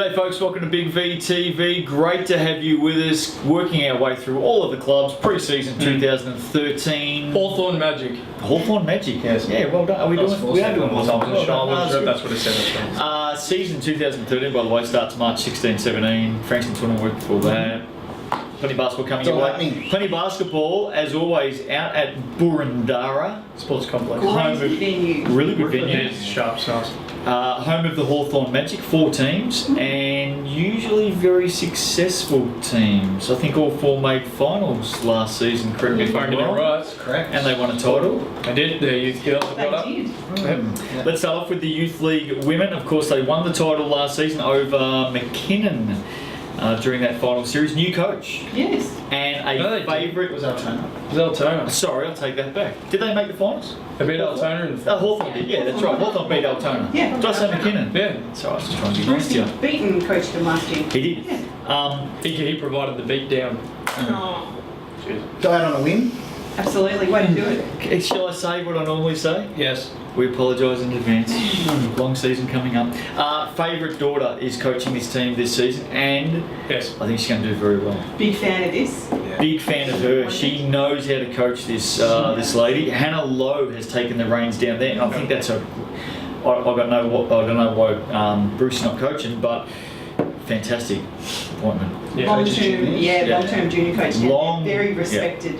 G'day folks, welcome to Big V TV. Great to have you with us, working our way through all of the clubs, pre-season 2013. Hawthorn Magic. Hawthorn Magic? Yes. Yeah, well done. We are doing well. That's what it said. Season 2013, by the way, starts March 16-17. Frankston tournament week before that. Plenty of basketball coming your way. Plenty of basketball, as always, out at Burundara Sports Complex. Great venue. Really good venue. It's sharp sauce. Home of the Hawthorn Magic, 4 teams, and usually very successful teams. I think all 4 made finals last season, correct me if I'm wrong. Right. Correct. And they won a title. They did. The youth girls have got up. They did. Yep. Let's start off with the Youth League women. Of course, they won the title last season over McKinnon during that final series. New coach. Yes. And No, a favourite. Was Altona. It was Altona. Sorry, I'll take that back. Did they make the finals? They beat Altona in the Hawthorn did, yeah, that's right. Hawthorn beat Altona. Yeah. Did I say McKinnon? Yeah. So I was just trying to be nice to you. Beaton coached them last year. He did. He provided the beat down. Oh, Go out on a win. absolutely. Way to do it. Shall I say what I normally say? Yes. We apologise in advance. Long season coming up. Favourite daughter is coaching this team this season, and Yes. I think she's going to do very well. Big fan of this. Big fan of her. She knows how to coach this this lady. Hannah Lowe has taken the reins down there, and I think that's a. I don't know why Bruce is not coaching, but fantastic appointment. Yeah. Long-term junior coach. Long- Very respected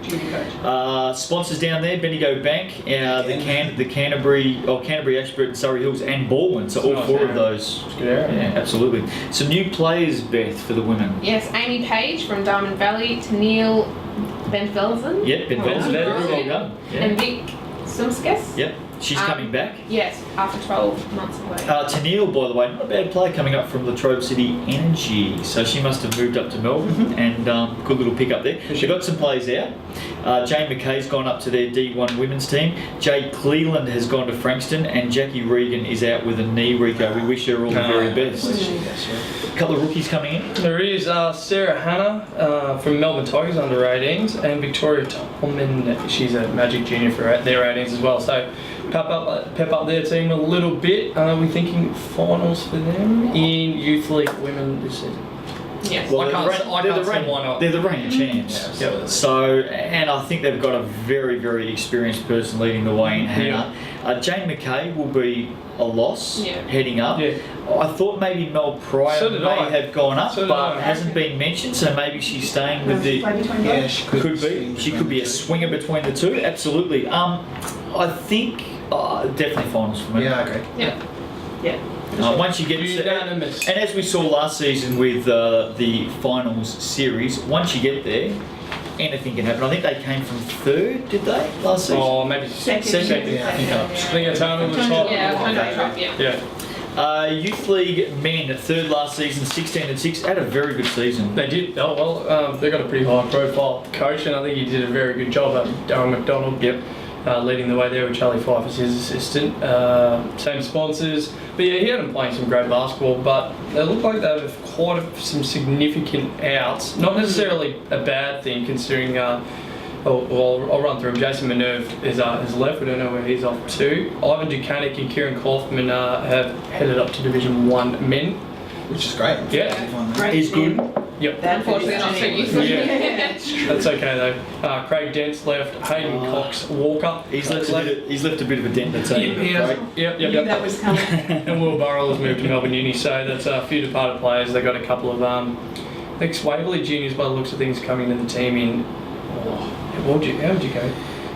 junior coach. Sponsors down there: Bendigo Bank, the Canterbury, Ashburton, Surrey Hills, and Baldwin. So all Nice 4 of area. those. Good area. Yeah, absolutely. Some new players, Beth, for the women. Yes, Amy Page from Diamond Valley, Tennille Ben Velzen. Yep, Ben Velzen, very well done. Yeah. And Vic Sumskes. Yep, she's coming back. Yes, after 12 months away. Tennille, by the way, not a bad player coming up from Latrobe City Energy. So she must have moved up to Melbourne, and good little pick up there. She got some players out. Jane McKay's gone up to their D1 women's team. Jade Cleland has gone to Frankston, and Jackie Regan is out with a knee, Rico. We wish her all the very best. A couple of rookies coming in. There is Sarah Hanna from Melbourne Tigers under 18s, and Victoria Tolman. She's a Magic junior for their 18s as well. So pep up their team a little bit. We're thinking finals for them in Youth League women this season. Yes. Well, I can't say why not. They're the reigning champs. Yeah. So, and I think they've got a very, very experienced person leading the way in Hannah. Jane McKay will be a loss heading up. Yeah. I thought maybe Mel Pryor So did may I. have gone up, So did but I. hasn't been mentioned. So maybe she's staying with the. Yeah, she Could be. She could be a swinger between the two. Absolutely. I think definitely finals for me. Yeah, okay. Yeah. Once you get Unanimous. and as we saw last season with the finals series, once you get there, anything can happen. I think they came from 3rd, did they, last season? Oh, maybe Second. Yeah, I think I think Altona was top. Yeah, Altona top, yeah. Yeah. Youth League men, 3rd last season, 16-6, had a very good season. They did. Oh well, they got a pretty high profile coach, and I think he did a very good job. Darren McDonald, leading the way there with Charlie Fife as his assistant. Same sponsors, but yeah, he had them playing some great basketball. But they look like they have quite some significant outs. Not necessarily a bad thing, considering. I'll run through them. Jason Minerve is left. We don't know where he's off to. Ivan Dukanic and Kieran Kaufman have headed up to Division 1 men. Which is great. Yeah. Great. He's good. Yep. Unfortunately, not so useful. That's okay though. Craig Dent's left. Hayden Cox Walker. He's left a bit of a dent in the team. Yep. Knew that was coming. And Will Burrell has moved to Melbourne Uni, so that's a few departed players. They got a couple of ex-Waverley juniors by the looks of things coming to the team in. How would you go?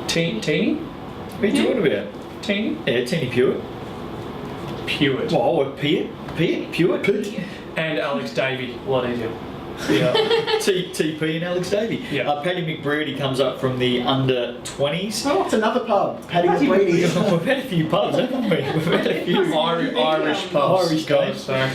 Teeny? What are you talking about? Teeny? Yeah, Teeny Pewitt. Pewitt. Oh, Pewitt? And Alex Davey. A lot easier. Yeah. TP and Alex Davey. Yeah. Paddy McBready comes up from the under 20s. Oh, it's another pub. Paddy McBreedy. We've had a few pubs, haven't we? We've had a few Irish pubs. Irish guys. So.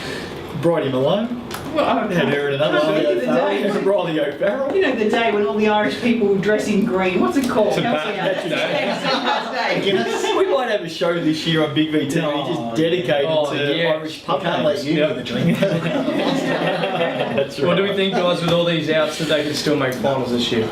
Bridie Malone. Well, Had her in another one. Riley O'Farrell. you know the day when all the Irish people dress in green. What's it called? St. Help me out. Patrick's Day. St. Patrick's Day. Guinness. We might have a show this year on Big V TV just dedicated to Irish pub Can't let names. you do the drink. That's right. What do we think, guys, with all these outs that they can still make finals this year?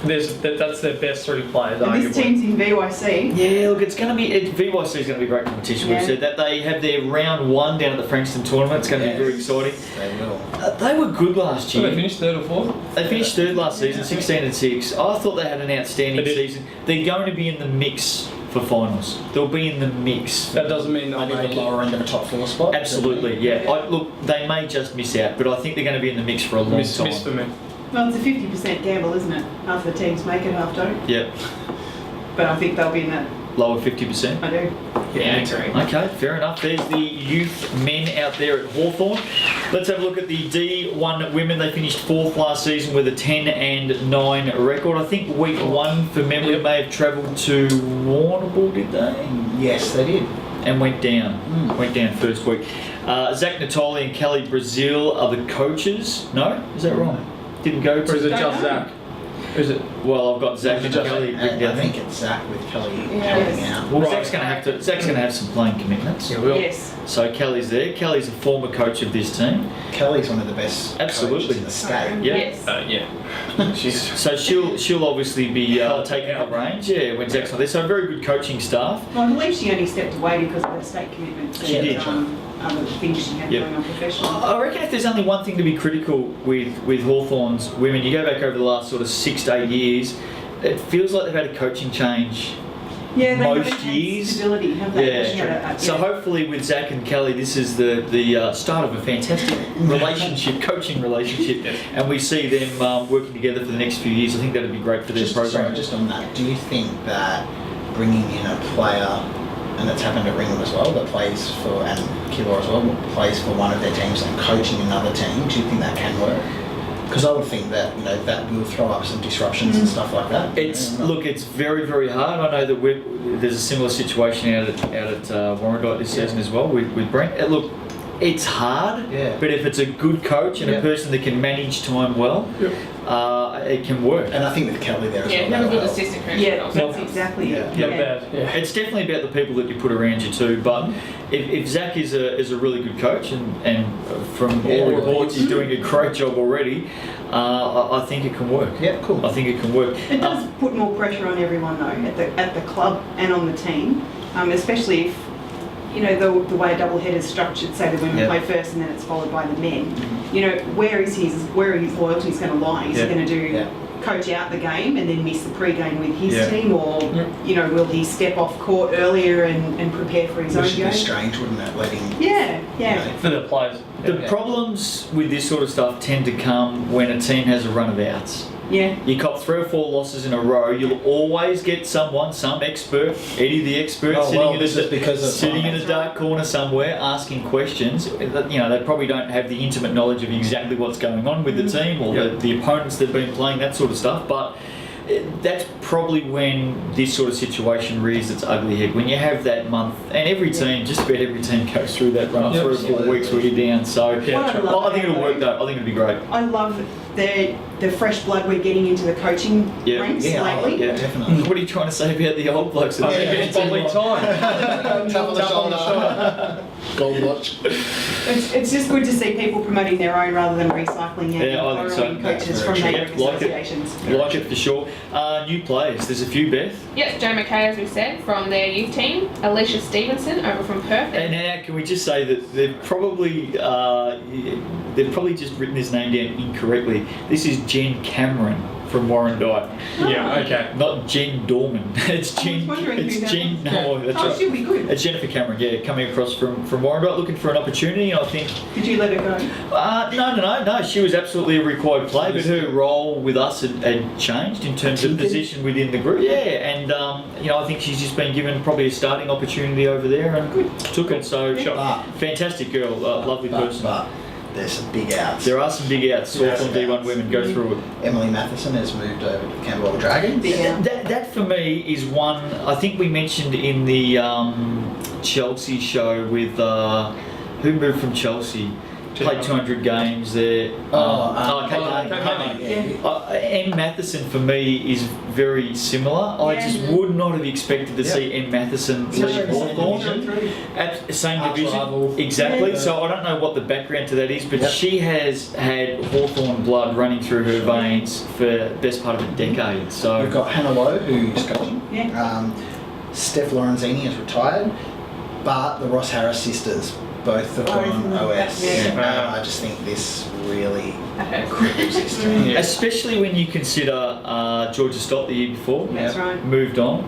That's their best 3 players, And this arguably. team's in VYC. Yeah, look, it's going to be VYC is going to be great competition. We've Yeah. said that they have their round 1 down at the Frankston tournament. It's going to be very exciting. They will. They were good last So they year. finished 3rd or 4th? They finished 3rd last season, 16-6. I thought they had an outstanding They did. season. They're going to be in the mix for finals. They'll be in the mix. That doesn't mean they'll Maybe make the it. lower end of a top 4 spot. Absolutely, yeah. Look, they may just miss out, but I think they're going to be in the mix for a long Miss time. for me. Well, it's a 50% gamble, isn't it? Half the teams make it, half don't. Yeah, But I think they'll be in that. lower 50%. I do. Yeah, I agree. Okay, fair enough. There's the youth men out there at Hawthorn. Let's have a look at the D1 women. They finished 4th last season with a 10-9 record. I think week 1, for memory, may have travelled to Warrnambool, did they? Yes, they did. And went down. Mm. Went down first week. Zach Natoli and Kelly Brazil are the coaches. No? Is that wrong? Didn't go Or is to... it just Zach? Or is it? Well, I've got Zach and Just- Kelly written And down. I think it's Zach with Kelly Yes. helping out. Well, Right. Zach's going to have some playing commitments. Yeah, we'll. Yes. So Kelly's there. Kelly's a former coach of this team. Kelly's one of the best Absolutely. coaches in the state. Yeah. Yes. Yeah. She's. So she'll obviously be taking the reins, when Zach's not there. So very good coaching staff. Well, I believe she only stepped away because of her state commitment. She did. Other things she had Yep. going on professionally. I reckon if there's only one thing to be critical with Hawthorn's women, you go back over the last sort of 6 to 8 years, it feels like they've had a coaching change. Yeah, they most haven't had years. stability, have they? Yeah. So hopefully with Zach and Kelly, this is the start of a fantastic relationship, coaching relationship, and we see them working together for the next few years. I think that'd be great for their Just, program. sorry, just on that, do you think that bringing in a player, and it's happened at Ringham as well, that plays for, and Killor as well, plays for one of their teams and coaching another team, do you think that can work? Because I would think that, that will throw up some disruptions and stuff like that. It's very, very hard. I know that there's a similar situation out at Warrandyte this season as well with Brent. Look, it's hard, Yeah. but if it's a good coach and a Yeah. person that can manage time well, Yep. It can work. And I think with Kelly there as Yeah, well. have a that'll good help. assistant coach. Yeah, also. that's exactly it. Yeah. Not bad. Yeah. It's definitely about the people that you put around you too. But if Zach is a really good coach and from all Yeah. reports he's doing a great job already, I think it can work. Yeah, cool. I think it can work. It does put more pressure on everyone though, at the club and on the team, especially if the way a double header is structured. Say the women Yeah. play first and then it's followed by the men. Where are his loyalties going to lie? Is Yeah. he going to do Yeah. coach out the game and then miss the pre-game with his Yeah. team, or will he step off court earlier and prepare for his Which own would be game? strange, wouldn't it? Letting Yeah. For the players. The Yeah. problems with this sort of stuff tend to come when a team has a run of outs. Yeah. You cop 3 or 4 losses in a row, you'll always get some expert, Eddie the expert, Oh, well, this is because of sitting in a That's dark right. corner somewhere asking questions. They probably don't have the intimate knowledge of exactly what's going on with the team or the opponents they've been playing, that sort of stuff. But that's probably when this sort of situation rears its ugly head. When you have that month, and every team, just about every team goes through that run of Yep. 3 or 4 weeks where you're down. So Yeah, What I true. love I think it'll about work though. I think it'll be great. I love the fresh blood we're getting into the coaching Yeah. ranks yeah, lately. Yeah. definitely. What are you trying to say about the old blokes? I think it's probably time. Tap on the shoulder. Gold watch. It's just good to see people promoting their own rather than recycling Yeah, I think so. borrowing coaches That's from very true. neighbouring Yeah, like it. associations. Like it for sure. New players. There's a few, Beth. Yes, Joe McKay, as we said, from their youth team. Alicia Stevenson over from Perth. And now, can we just say that they've probably just written his name down incorrectly. This is Jen Cameron from Warrandyte, Yeah. Okay. not Jen Dorman. It's Jen. wondering who It's that Jen. was. No, that's Oh, right. she'll be good. It's Jennifer Cameron. Yeah, coming across from Warrandyte, looking for an opportunity. I think. Did you let her go? No. She was absolutely a required play, but her role with us had changed in terms of position within the group. Yeah, and I think she's just been given probably a starting opportunity over there and took it. So fantastic girl, lovely person. But there's some big outs. There are some big outs. Yeah. Hawthorn D1 women go through it. Emily Matheson has moved over to the Camberwell Dragons. Big out. That for me is one. I think we mentioned in the Chelsea show with who moved from Chelsea. Played 200 games there. Kate Kane. Yeah, M. Matheson for me is very similar. I just would not have expected to see M. Matheson leave Hawthorn. At same division, rival. exactly. Yeah. So I don't know what the background to that is, but she has had Hawthorn blood running through her veins for the best part of a decade. So We've got Hannah Lowe, who's coaching. Yeah. Steph Lorenzini is retired, but the Ross Harris sisters both have gone OS. Yeah. I just think this really cripples this team. Yeah. especially when you consider Georgia Stott the year before That's right. moved on.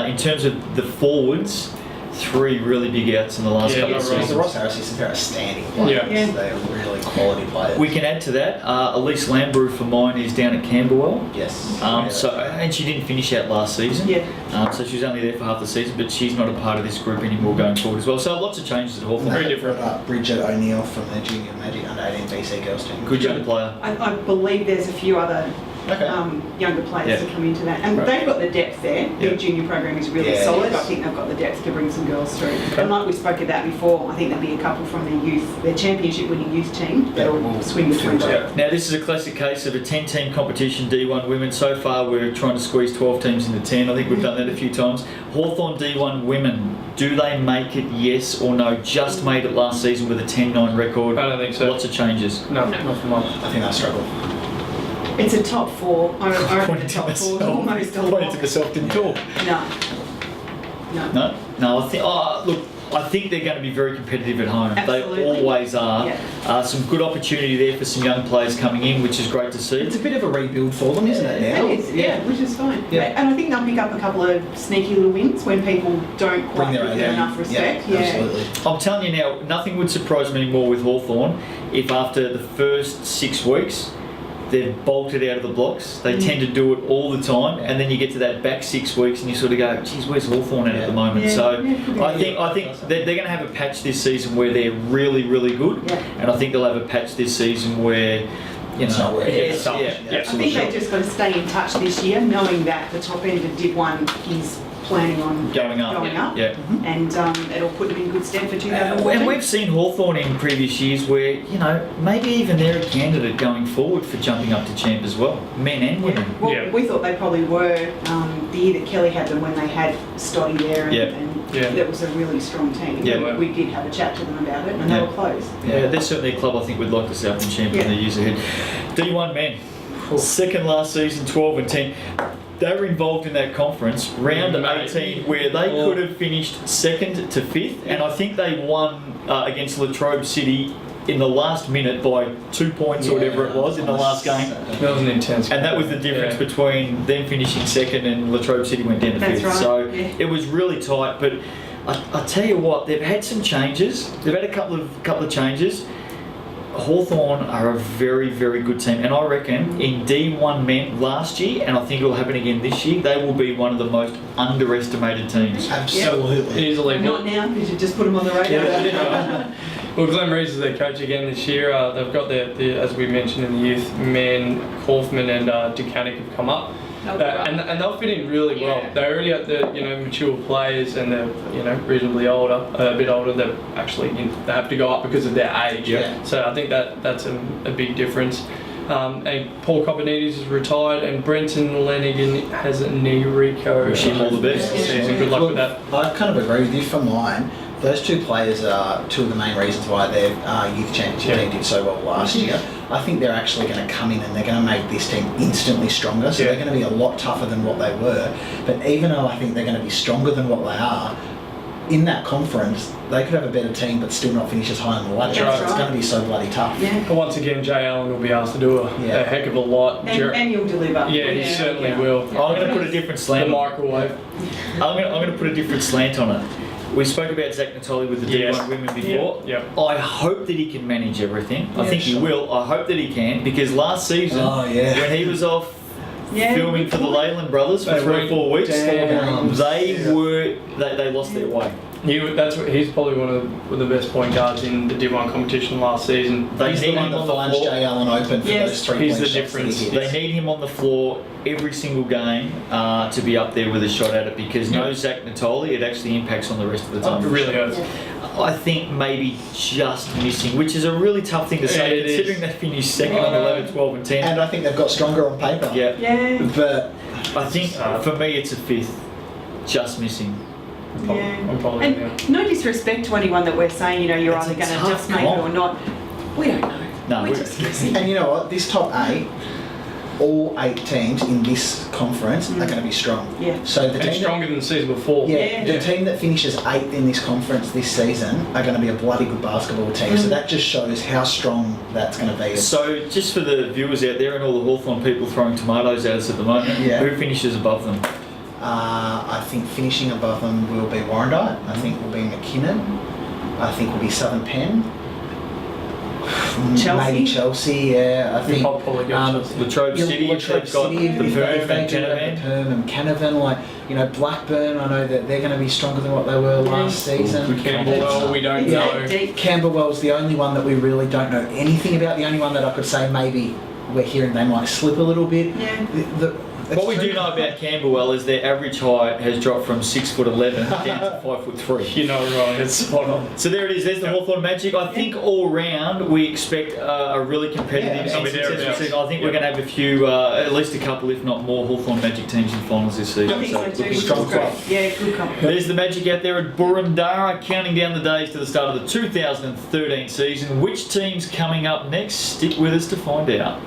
In terms of the forwards, 3 really big outs in the last couple of you're right. The seasons. Ross Harris sisters are outstanding players. Yeah. They're really quality players. We can add to that. Elise Lambrew for mine is down at Camberwell. Yes. And she didn't finish out last season. Yeah. So she was only there for half the season, but she's not a part of this group anymore going forward as well. So lots of changes at Hawthorn. Very different. Bridget O'Neill from the Junior Magic Under 18 BC girls team. Good young player. I believe there's a few other Okay. younger players Yeah. that come into that. And Right. they've got the depth there. Yeah. Their junior program is really Yeah, solid. yes. I think they've got the depth to bring some girls through. Okay. And like we spoke about before, I think there'll be a couple from their championship winning youth team Yeah, that'll we'll swing between filter them. out. Now this is a classic case of a 10-team competition D1 women. So far we're trying to squeeze 12 teams into 10. I think we've done that a few times. Hawthorn D1 women, do they make it, yes or no? Just made it last season with a 10-9 record. I don't think so. Lots of changes. No, not for much. I think they'll struggle. It's a top 4. I reckon Pointed the to top 4 is myself. almost a Pointed lock. to myself, didn't talk. No. No, I think. Look, I think they're going to be very competitive at home. Absolutely. They always are. Yeah. Some good opportunity there for some young players coming in, which is great to see. It's a bit of a rebuild for them, isn't it, now? It is, yeah, which is fine. Yeah. And I think they'll pick up a couple of sneaky little wins when people don't quite Bring their give own them game. enough respect. Yeah. Absolutely. I'm telling you now, nothing would surprise me more with Hawthorn if after the first 6 weeks they've bolted out of the blocks. They tend to do it all the time, and then you get to that back 6 weeks and you sort of go, geez, where's Hawthorn at the moment? Yeah. So Yeah, could be. I think they're going to have a patch this season where they're really, really good, Yeah. and I think they'll have a patch this season where, It's not working. it's- Yeah. yeah, Yeah. I think absolutely. they've just got to stay in touch this year, knowing that the top end of Div 1 is planning on Going up. Yeah. and it'll put them in good stead for And 2014. we've seen Hawthorn in previous years where, maybe even they're a candidate going forward for jumping up to champ as well, men and women. Well, Yeah. we thought they probably were the year that Kelly had them when they had Stoddy there, and, Yeah. Yeah. that was a really strong team. Yeah. We did have a chat to them about it, and Yeah. they were close. Yeah, they're certainly a club I think we'd like to see up in champ in the years ahead. D1 men, second last season, 12 and 10. They were involved in that conference, round Mate. 18, where they could have finished 2nd to 5th, and I think they won against Latrobe City in the last minute by 2 points or whatever it was in the last game. That was an intense And that game. was the difference Yeah. between them finishing 2nd and Latrobe City went down to That's 5th. right, So yeah. it was really tight, but I tell you what, they've had some changes. They've had a couple of changes. Hawthorn are a very, very good team, and I reckon in D1 men last year, and I think it will happen again this year, they will be one of the most underestimated teams. Absolutely. Easily. Not now, because you just put them on the radar. Well, Glenn Reeves is their coach again this year. They've got their, as we mentioned in the youth, men, Kaufman and Ducanic have come up. And they'll fit in really well. Yeah. They're already at the mature players, and they're reasonably older, a bit older. They're actually they have to go up because of their age. Yeah. So I think that's a big difference. And Paul Copernidis is retired, and Brenton Lenigan has a knee reco. Wish him all the best. this season. Good luck with that. I kind of agree with you. For mine, those two players are two of the main reasons why their youth championship team did so well last year. I think they're actually going to come in and they're going to make this team instantly stronger. So they're going to be a lot tougher than what they were. But even though I think they're going to be stronger than what they are, in that conference, they could have a better team but still not finish as high on the ladder. That's It's right. going to be so bloody tough. Yeah. But once again, Jay Allen will be asked to do a heck of a lot. And you'll deliver. Yeah, he certainly will. I'm going to put a different The slant. microwave. I'm going to put a different slant on it. We spoke about Zach Natoli with the Yes. D1 women before. Yeah. I hope that he can manage everything. I Yeah, think he sure. will. I hope that he can, because last season, Oh, yeah. when he was off Yeah, filming for the Leyland brothers for They 3 or went 4 weeks, down. they lost their way. He's probably one of the best point guards in the D1 competition last season. They He's the need one him that on the finds floor. Jay Allen open for Yes. those 3 He's point the shots that difference. he They hits. need him on the floor every single game to be up there with a shot at it, because no Zach Natoli, it actually impacts on the rest of the Oh, time. it really hurts. I think maybe just missing, which is a really tough thing to say, It is. considering they finished second on 11, 12 and 10. And I think they've got stronger on paper. Yeah. Yeah. But I think for me it's a fifth, just missing. Yeah. I'm probably And no disrespect to anyone that we're saying, you're It's either a going to tough just make it comp. or not. We don't know. No, we're we- just guessing. and you know what? This top 8, all 8 teams in this conference are going to be strong. Yeah. So the and team stronger than the season before. Yeah, Yeah. the team that finishes 8th in this conference this season are going to be a bloody good basketball team. So that just shows how strong that's going to be. So just for the viewers out there and all the Hawthorn people throwing tomatoes at us at the moment, Yeah. who finishes above them? I think finishing above them will be Warrandyte. I think will be McKinnon. I think will be Southern Penn. Chelsea? Maybe Chelsea, yeah. I think I'll probably go Chelsea. Latrobe Yeah, City, Latrobe they've got City, the if Perm they and do have Canavan. the Perm and Canavan, Blackburn, I know that they're going to be stronger than what they were last season. Camberwell, we don't Yeah, know. deep. Camberwell's the only one that we really don't know anything about. The only one that I could say maybe we're hearing they might slip a little bit. Yeah. What we do know about Camberwell is their average height has dropped from 6'11" down to 5'3". You know, right, it's spot on. So there it is. There's the Hawthorn Magic. I think all round we expect a really competitive Yeah, and something successful thereabouts. season. I think we're Yep. going to have a few, at least a couple, if not more, Hawthorn Magic teams in finals this season. I think so too. looking Which strong is great. club. Yeah, good couple. There's the Magic out there at Burundara, counting down the days to the start of the 2013 season. Which team's coming up next? Stick with us to find out.